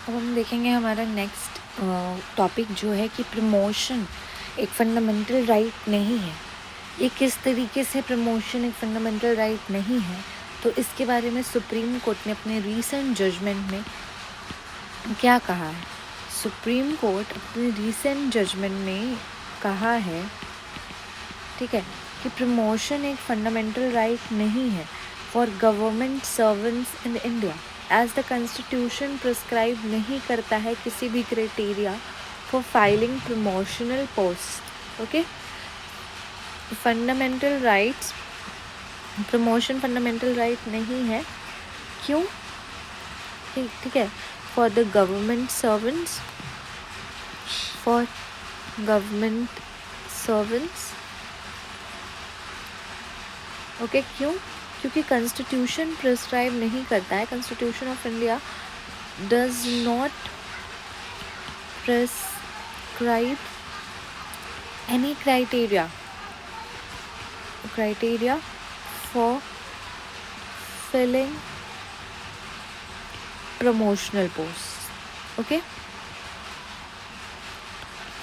अब हम देखेंगे हमारा नेक्स्ट टॉपिक जो है कि प्रमोशन एक फंडामेंटल राइट नहीं है। ये किस तरीके से प्रमोशन एक फंडामेंटल राइट नहीं है, तो इसके बारे में सुप्रीम कोर्ट ने अपने रीसेंट जजमेंट में क्या कहा है। सुप्रीम कोर्ट अपने रीसेंट जजमेंट में कहा है, ठीक है, कि प्रमोशन एक फंडामेंटल राइट नहीं है for government servants in India, as the constitution prescribe नहीं करता है किसी भी criteria for filling promotional post. Okay, fundamental rights, promotion fundamental right नहीं है। क्यों? ठीक है, for the government servants, for government servants. Okay, क्यों? क्योंकि कॉन्स्टिट्यूशन प्रिस्क्राइब नहीं करता है, constitution of India does not prescribe any criteria for filling promotional posts. Okay,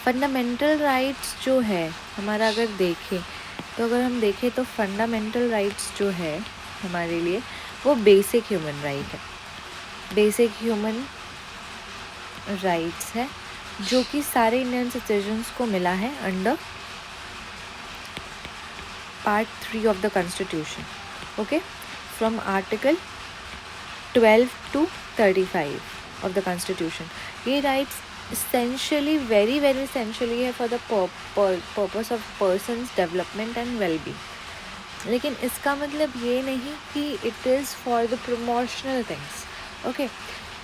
fundamental rights जो है हमारा, अगर हम देखें तो फंडामेंटल राइट्स जो है हमारे लिए वो बेसिक ह्यूमन राइट है, बेसिक ह्यूमन राइट्स है जो कि सारे इंडियन सिटीजन्स को मिला है under Part 3 of the Constitution. Okay, from Article 12 to 35 of the Constitution. ये rights essentially very essentially है for the purpose of person's development and well-being. लेकिन इसका मतलब ये नहीं कि it is for the promotional things. Okay,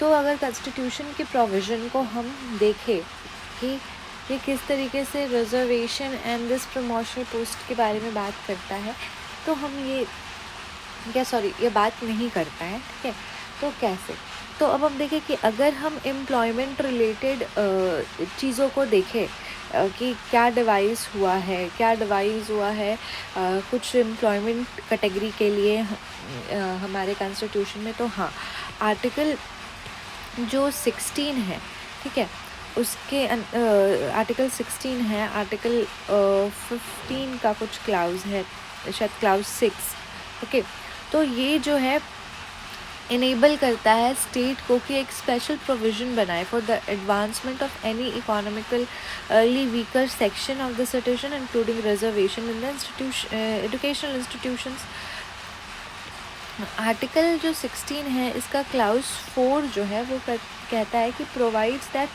तो अगर Constitution की provision को हम देखें कि ये किस तरीके से reservation and this promotional post के बारे में बात करता है, तो हम ये बात नहीं करता है। ठीक है, तो कैसे? तो अब हम देखें कि अगर हम एम्प्लॉयमेंट रिलेटेड चीज़ों को देखें कि क्या डिवाइस हुआ है कुछ एम्प्लॉयमेंट कैटेगरी के लिए हमारे कॉन्स्टिट्यूशन में, तो हाँ, आर्टिकल जो 16 है, ठीक है, उसके आर्टिकल 16 है, आर्टिकल 15 का कुछ क्लाउज है, शायद क्लाउज 6। ओके, तो ये जो है इनेबल करता है स्टेट को कि एक स्पेशल प्रोविज़न बनाए for the advancement of any economically weaker section of the citizen including reservation in the educational institutions. Article जो 16 है इसका क्लाउज 4 जो है वो कहता है कि provides that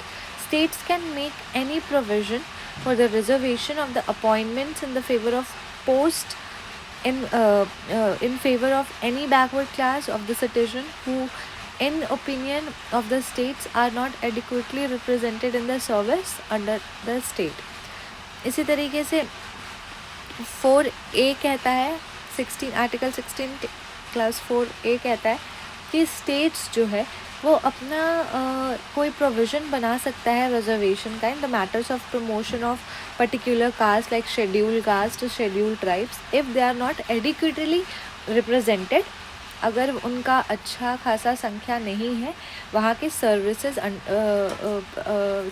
states can make any provision for the reservation of the appointments in the favor of post in favor of any backward class of the citizen who in opinion of the states are not adequately represented in the service under the state। इसी तरीके से 4A कहता है, 16 article 16 class 4A कहता है कि states जो है वो अपना कोई प्रोविज़न बना सकता है रिजर्वेशन का in the matters of promotion of particular caste like schedule caste, schedule tribes, if they are not adequately represented, अगर उनका अच्छा खासा संख्या नहीं है वहाँ के सर्विसेज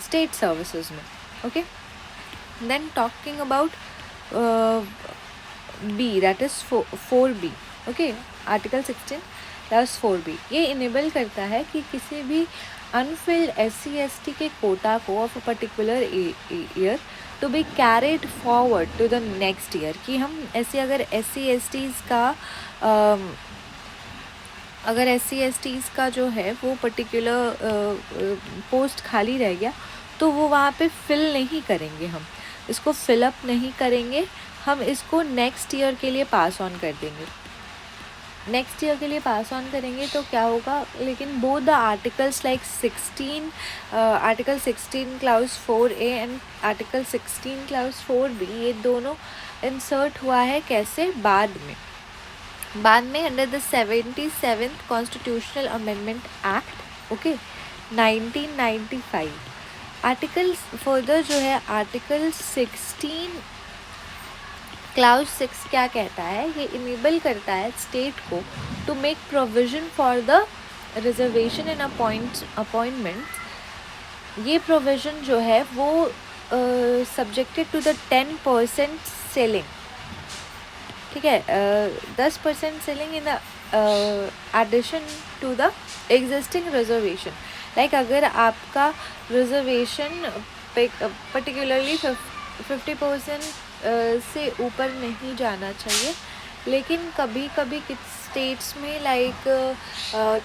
स्टेट सर्विसेज में। Okay, then talking about B, that is 4B। Okay, article 16 clause 4B ये इनेबल करता है कि किसी भी अनफिल्ड SC/ST के कोटा को of a particular year to be carried forward to the next year, कि हम ऐसे अगर SC/STs का जो है वो पर्टिकुलर पोस्ट खाली रह गया तो वो वहाँ पे फिल नहीं करेंगे, हम इसको फिलअप नहीं करेंगे, हम इसको नेक्स्ट ईयर के लिए पास ऑन कर देंगे, नेक्स्ट ईयर के लिए पास ऑन करेंगे। तो क्या होगा, लेकिन both the articles like 16 article 16 clause 4A and article 16 clause 4B ये दोनों इंसर्ट हुआ है कैसे, बाद में under the 77th constitutional amendment act, okay, 1995। Article further जो है आर्टिकल 16 क्लाउज 6 क्या कहता है, ये इनेबल करता है स्टेट को to make provision for the reservation and appointments ये प्रोविज़न जो है वो सब्जेक्टेड टू द 10% सेलिंग, ठीक है, 10% ceiling in addition to the existing reservation. Like अगर आपका रिजर्वेशन पर्टिकुलरली 50% से ऊपर नहीं जाना चाहिए, लेकिन कभी कभी कुछ स्टेट्स में लाइक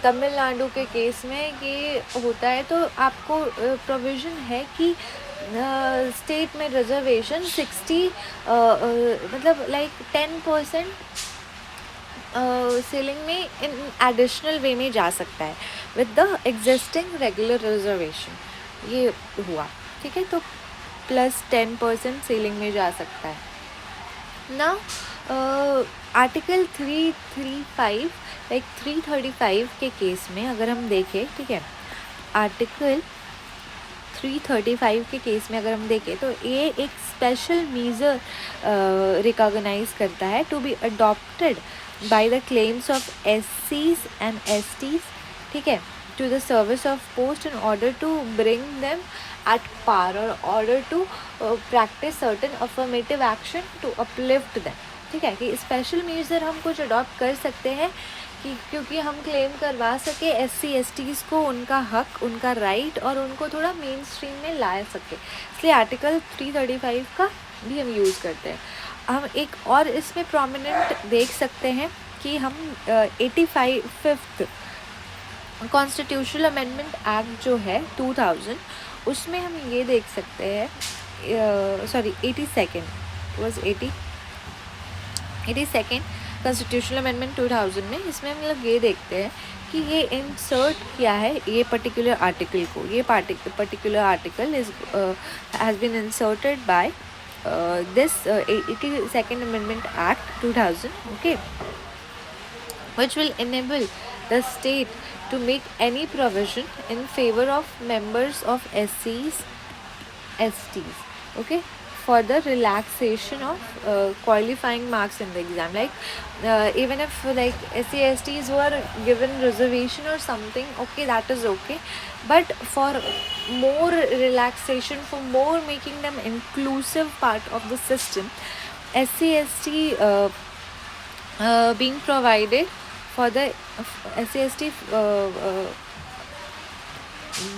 तमिलनाडु के केस में ये होता है, तो आपको प्रोविज़न है कि स्टेट में रिजर्वेशन 60 मतलब लाइक 10% सेलिंग में इन एडिशनल वे में जा सकता है with the existing regular reservation. ये हुआ, ठीक है, तो +10% सेलिंग में जा सकता है ना। आर्टिकल 335 लाइक 335 के केस में अगर हम देखें, ठीक है, आर्टिकल 335 के केस में अगर हम देखें तो ये एक स्पेशल मीज़र रिकॉग्नाइज करता है to be adopted by the claims of SCs and STs, ठीक है, to the service of post in order to bring them at par or order to practice certain affirmative action to uplift them, ठीक है, कि special major हम कुछ adopt कर सकते हैं कि क्योंकि हम क्लेम करवा सके SC STs को उनका हक, उनका राइट, और उनको थोड़ा मेन स्ट्रीम में ला सके, इसलिए आर्टिकल 335 का भी हम यूज़ करते हैं। हम एक और इसमें प्रोमिनेंट देख सकते हैं कि हम 85th कॉन्स्टिट्यूशनल अमेंडमेंट एक्ट जो है 2000, उसमें हम ये देख सकते हैं, sorry 82nd was 82nd constitutional amendment 2000 में, इसमें हम लोग ये देखते हैं कि ये इंसर्ट किया है ये पर्टिकुलर आर्टिकल को, ये particular article is has been inserted by this 82nd Amendment Act 2000, okay, which will enable the state to make any provision in favor of members of SCs, STs, okay, for the relaxation of qualifying marks in the exam. Like even if like SC STs were given reservation or something, okay, that is okay, but for more relaxation, for more making them inclusive part of the system, SC ST being provided for the SC ST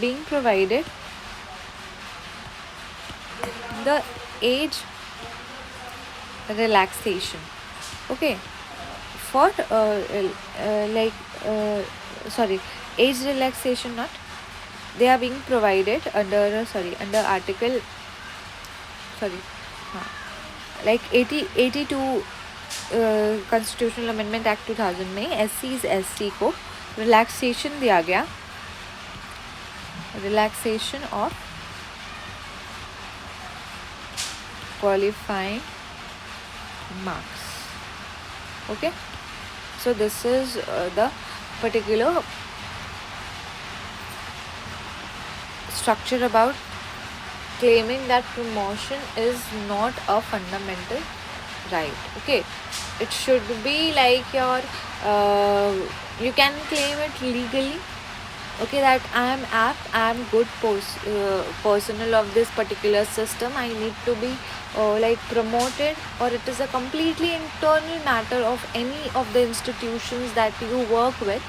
being provided the age relaxation, okay, for sorry, age relaxation, not, they are being provided under under article, sorry, like 82 constitutional amendment act 2000 में SCs ST को relaxation दिया गया, relaxation of qualifying marks, okay, so this is the particular structure about claiming that promotion is not a fundamental right, okay, it should be like your you can claim it legally, okay, that I am apt, I am good personnel of this particular system, I need to be like promoted, or it is a completely internal matter of any of the institutions that you work with,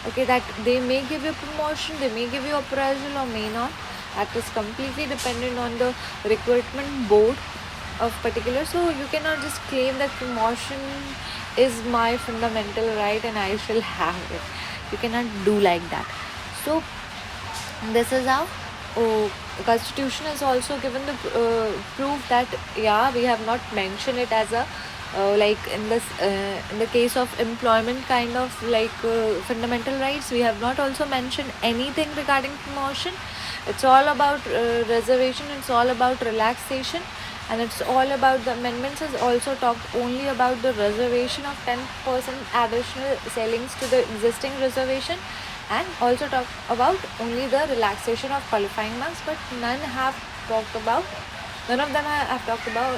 okay, that they may give you promotion, they may give you appraisal or may not, that is completely dependent on the recruitment board of particular, so you cannot just claim that promotion is my fundamental right and I shall have it, you cannot do like that. So this is how constitution has also given the proof that yeah, we have not mentioned it as a like in the case of employment kind of like fundamental rights, we have not also mentioned anything regarding promotion. It's all about reservation, it's all about relaxation, and it's all about the amendments has also talked only about the reservation of 10% additional sellings to the existing reservation, and also talk about only the relaxation of qualifying marks, but none of them have talked about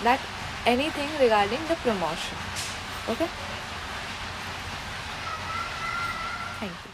that anything regarding the promotion, okay, thank you.